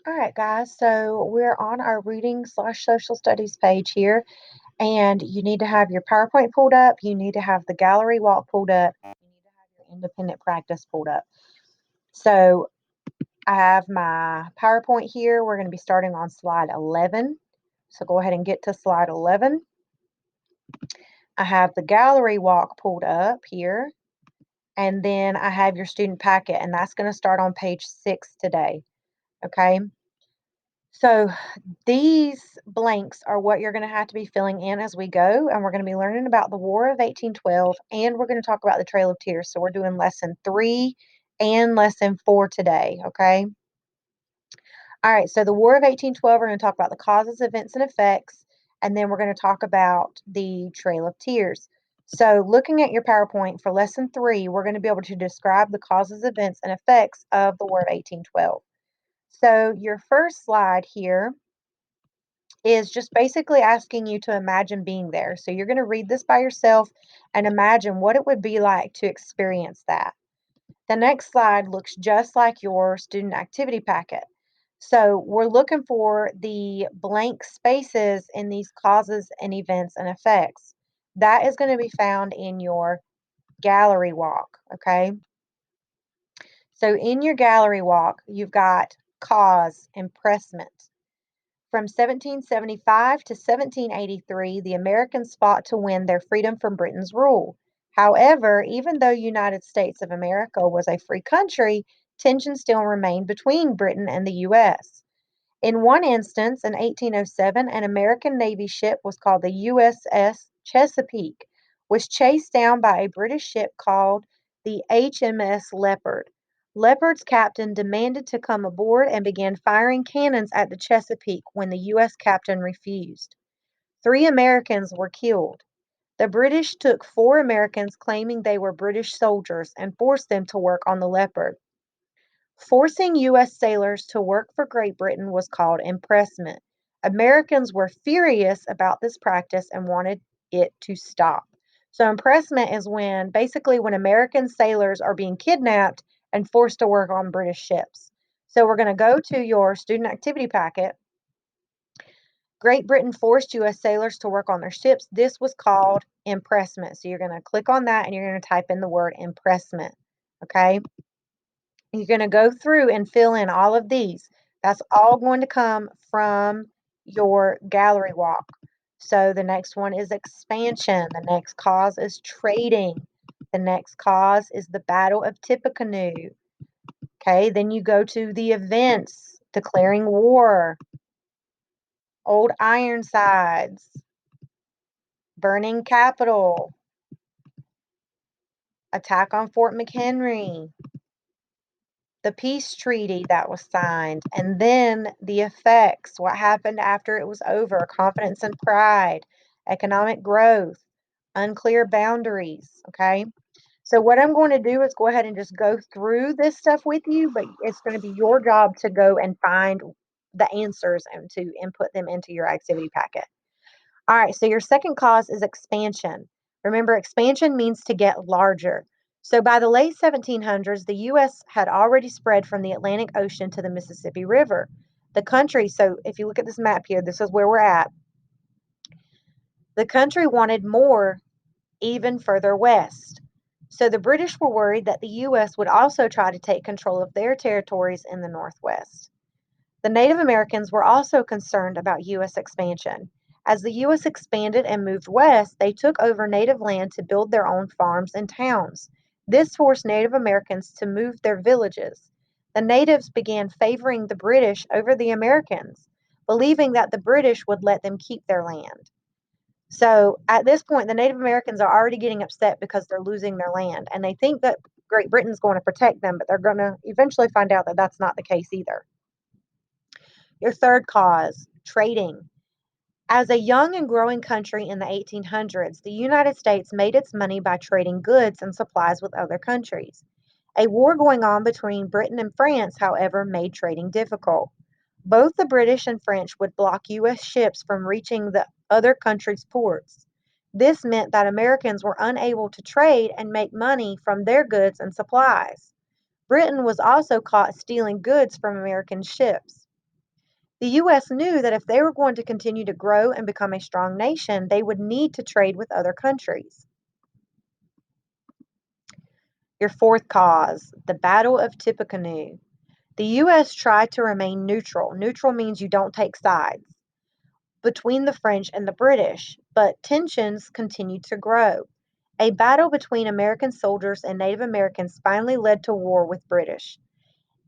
All right, guys, so we're on our reading/social studies page here, and you need to have your PowerPoint pulled up, you need to have the gallery walk pulled up, and you need to have your independent practice pulled up. So I have my PowerPoint here. We're going to be starting on slide 11. So go ahead and get to slide 11. I have the gallery walk pulled up here, and then I have your student packet, and that's going to start on page 6 today. Okay. So these blanks are what you're going to have to be filling in as we go, and we're going to be learning about the War of 1812, and we're going to talk about the Trail of Tears. So we're doing lesson 3 and lesson 4 today, okay? All right, so the War of 1812, we're going to talk about the causes, events, and effects, and then we're going to talk about the Trail of Tears. So looking at your PowerPoint for lesson 3, we're going to be able to describe the causes, events, and effects of the War of 1812. So your first slide here is just basically asking you to imagine being there. So you're going to read this by yourself and imagine what it would be like to experience that. The next slide looks just like your student activity packet. So we're looking for the blank spaces in these causes and events and effects. That is going to be found in your gallery walk, okay? So in your gallery walk, you've got cause, impressment. From 1775 to 1783, the Americans fought to win their freedom from Britain's rule. However, even though United States of America was a free country, tension still remained between Britain and the U.S. In one instance, in 1807, an American Navy ship was called the USS Chesapeake, was chased down by a British ship called the HMS Leopard. Leopard's captain demanded to come aboard and began firing cannons at the Chesapeake when the U.S. captain refused. 3 Americans were killed. The British took 4 Americans claiming they were British soldiers and forced them to work on the Leopard. Forcing U.S. sailors to work for Great Britain was called impressment. Americans were furious about this practice and wanted it to stop. So, impressment is when basically when American sailors are being kidnapped and forced to work on British ships. So, we're going to go to your student activity packet. Great Britain forced U.S. sailors to work on their ships. This was called impressment. So, you're going to click on that and you're going to type in the word impressment. Okay. You're going to go through and fill in all of these. That's all going to come from your gallery walk. So the next one is expansion. The next cause is trading. The next cause is the Battle of Tippecanoe. Okay, then you go to the events, declaring war, Old Ironsides, burning Capitol, attack on Fort McHenry, the peace treaty that was signed, and then the effects, what happened after it was over, confidence and pride, economic growth, unclear boundaries. Okay. So, what I'm going to do is go ahead and just go through this stuff with you, but it's going to be your job to go and find the answers and to input them into your activity packet. All right, so your second cause is expansion. Remember, expansion means to get larger. So by the late 1700s, the U.S. had already spread from the Atlantic Ocean to the Mississippi River. The country, so if you look at this map here, this is where we're at. The country wanted more even further west. So the British were worried that the U.S. would also try to take control of their territories in the Northwest. The Native Americans were also concerned about U.S. expansion. As the U.S. expanded and moved west, they took over native land to build their own farms and towns. This forced Native Americans to move their villages. The natives began favoring the British over the Americans, believing that the British would let them keep their land. So at this point, the Native Americans are already getting upset because they're losing their land, and they think that Great Britain's going to protect them, but they're going to eventually find out that that's not the case either. Your third cause, trading. As a young and growing country in the 1800s, the United States made its money by trading goods and supplies with other countries. A war going on between Britain and France, however, made trading difficult. Both the British and French would block U.S. ships from reaching the other countries' ports. This meant that Americans were unable to trade and make money from their goods and supplies. Britain was also caught stealing goods from American ships. The U.S. knew that if they were going to continue to grow and become a strong nation, they would need to trade with other countries. Your fourth cause, the Battle of Tippecanoe. The U.S. tried to remain neutral. Neutral means you don't take sides between the French and the British, but tensions continued to grow. A battle between American soldiers and Native Americans finally led to war with British.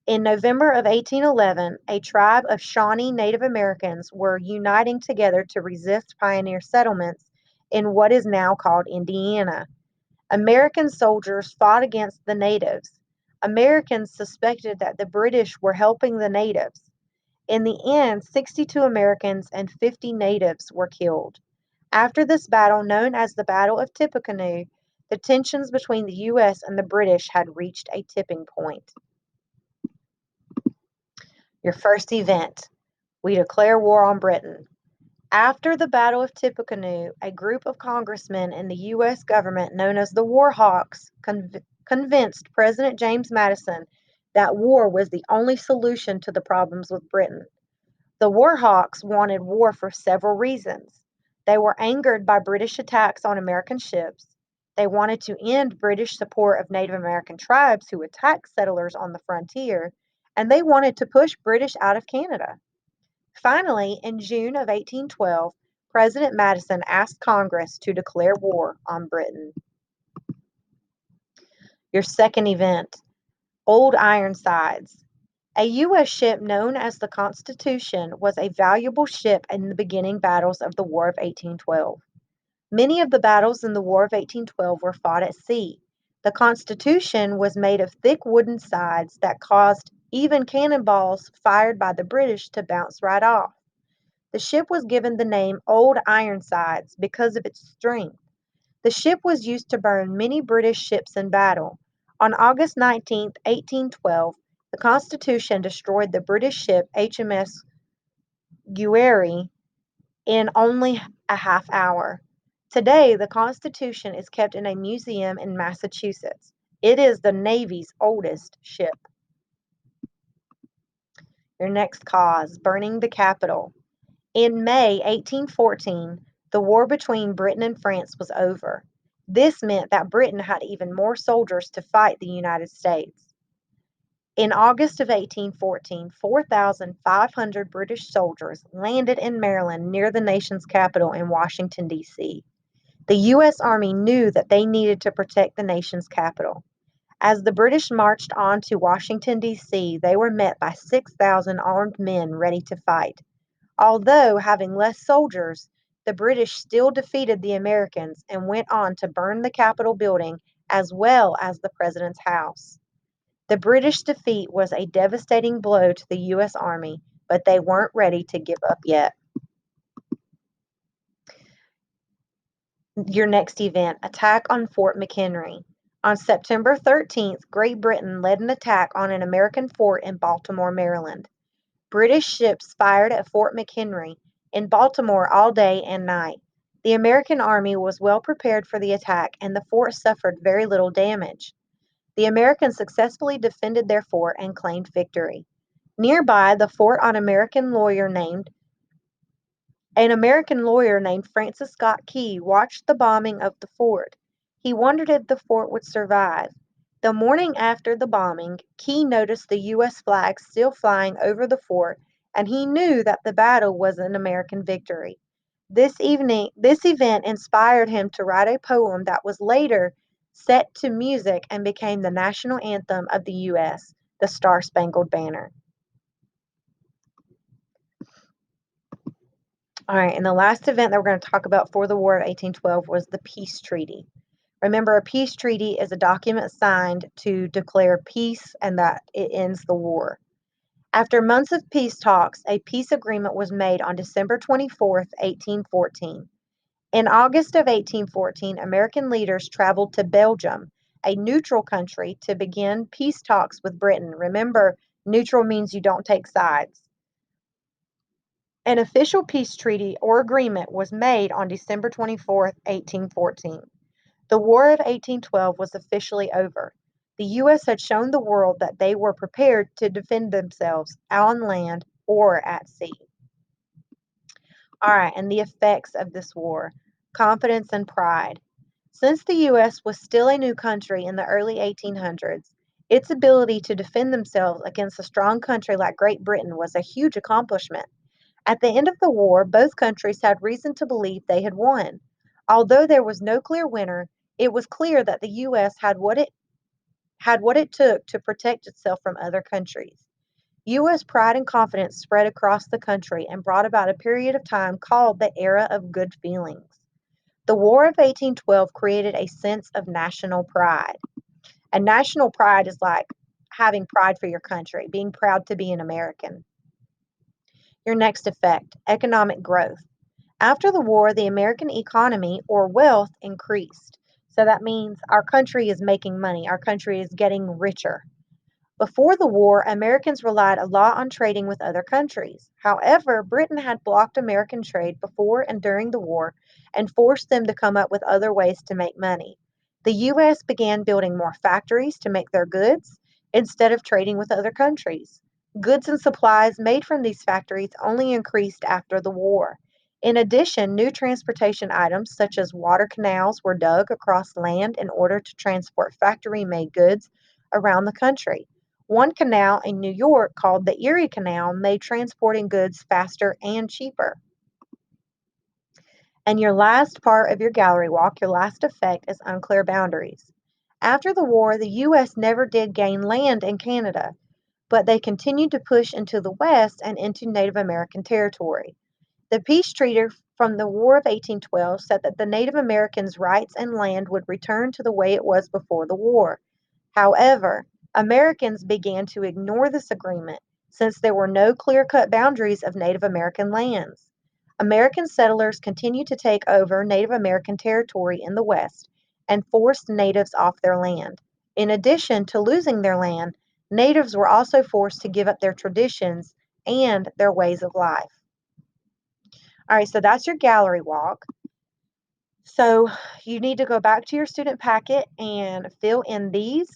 In November of 1811, a tribe of Shawnee Native Americans were uniting together to resist pioneer settlements in what is now called Indiana. American soldiers fought against the natives. Americans suspected that the British were helping the natives. In the end, 62 Americans and 50 natives were killed. After this battle, known as the Battle of Tippecanoe, the tensions between the U.S. and the British had reached a tipping point. Your first event, we declare war on Britain. After the Battle of Tippecanoe, a group of congressmen in the U.S. government known as the War Hawks convinced President James Madison that war was the only solution to the problems with Britain. The War Hawks wanted war for several reasons. They were angered by British attacks on American ships. They wanted to end British support of Native American tribes who attacked settlers on the frontier, and they wanted to push British out of Canada. Finally, in June of 1812, President Madison asked Congress to declare war on Britain. Your second event, Old Ironsides. A U.S. ship known as the Constitution was a valuable ship in the beginning battles of the War of 1812. Many of the battles in the War of 1812 were fought at sea. The Constitution was made of thick wooden sides that caused even cannonballs fired by the British to bounce right off. The ship was given the name Old Ironsides because of its strength. The ship was used to burn many British ships in battle. On August 19, 1812, the Constitution destroyed the British ship HMS Guerriere in only a half hour. Today, the Constitution is kept in a museum in Massachusetts. It is the Navy's oldest ship. Your next cause, burning the Capitol. In May 1814, the war between Britain and France was over. This meant that Britain had even more soldiers to fight the United States. In August of 1814, 4,500 British soldiers landed in Maryland near the nation's capital in Washington, D.C. The U.S. Army knew that they needed to protect the nation's capital. As the British marched on to Washington, D.C., they were met by 6,000 armed men ready to fight. Although having less soldiers, the British still defeated the Americans and went on to burn the Capitol building as well as the President's house. The British defeat was a devastating blow to the U.S. Army, but they weren't ready to give up yet. Your next event, attack on Fort McHenry. On September 13th, Great Britain led an attack on an American fort in Baltimore, Maryland. British ships fired at Fort McHenry in Baltimore all day and night. The American army was well prepared for the attack, and the fort suffered very little damage. The Americans successfully defended their fort and claimed victory. Nearby, the fort an American lawyer named Francis Scott Key watched the bombing of the fort. He wondered if the fort would survive. The morning after the bombing, Key noticed the U.S. flag still flying over the fort, and he knew that the battle was an American victory. This event inspired him to write a poem that was later set to music and became the national anthem of the U.S., the Star-Spangled Banner. All right, and the last event that we're going to talk about for the War of 1812 was the peace treaty. Remember, a peace treaty is a document signed to declare peace and that it ends the war. After months of peace talks, a peace agreement was made on December 24th, 1814. In August of 1814, American leaders traveled to Belgium, a neutral country, to begin peace talks with Britain. Remember, neutral means you don't take sides. An official peace treaty or agreement was made on December 24th, 1814. The War of 1812 was officially over. The U.S. had shown the world that they were prepared to defend themselves on land or at sea. All right, and the effects of this war: confidence and pride. Since the U.S. was still a new country in the early 1800s, its ability to defend themselves against a strong country like Great Britain was a huge accomplishment. At the end of the war, both countries had reason to believe they had won. Although there was no clear winner, it was clear that the U.S. had what it took to protect itself from other countries. U.S. pride and confidence spread across the country and brought about a period of time called the Era of Good Feelings. The War of 1812 created a sense of national pride. And national pride is like having pride for your country, being proud to be an American. Your next effect: economic growth. After the war, the American economy or wealth increased. So that means our country is making money, our country is getting richer. Before the war, Americans relied a lot on trading with other countries. However, Britain had blocked American trade before and during the war and forced them to come up with other ways to make money. The U.S. began building more factories to make their goods instead of trading with other countries. Goods and supplies made from these factories only increased after the war. In addition, new transportation items such as water canals were dug across land in order to transport factory made goods around the country. One canal in New York, called the Erie Canal, made transporting goods faster and cheaper. And your last part of your gallery walk, your last effect, is unclear boundaries. After the war, the U.S. never did gain land in Canada, but they continued to push into the West and into Native American territory. The peace treaty from the War of 1812 said that the Native Americans' rights and land would return to the way it was before the war. However, Americans began to ignore this agreement since there were no clear cut boundaries of Native American lands. American settlers continued to take over Native American territory in the West and forced natives off their land. In addition to losing their land, natives were also forced to give up their traditions and their ways of life. All right, so that's your gallery walk. So you need to go back to your student packet and fill in these.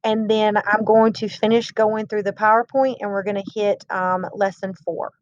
And then I'm going to finish going through the PowerPoint and we're going to hit lesson 4.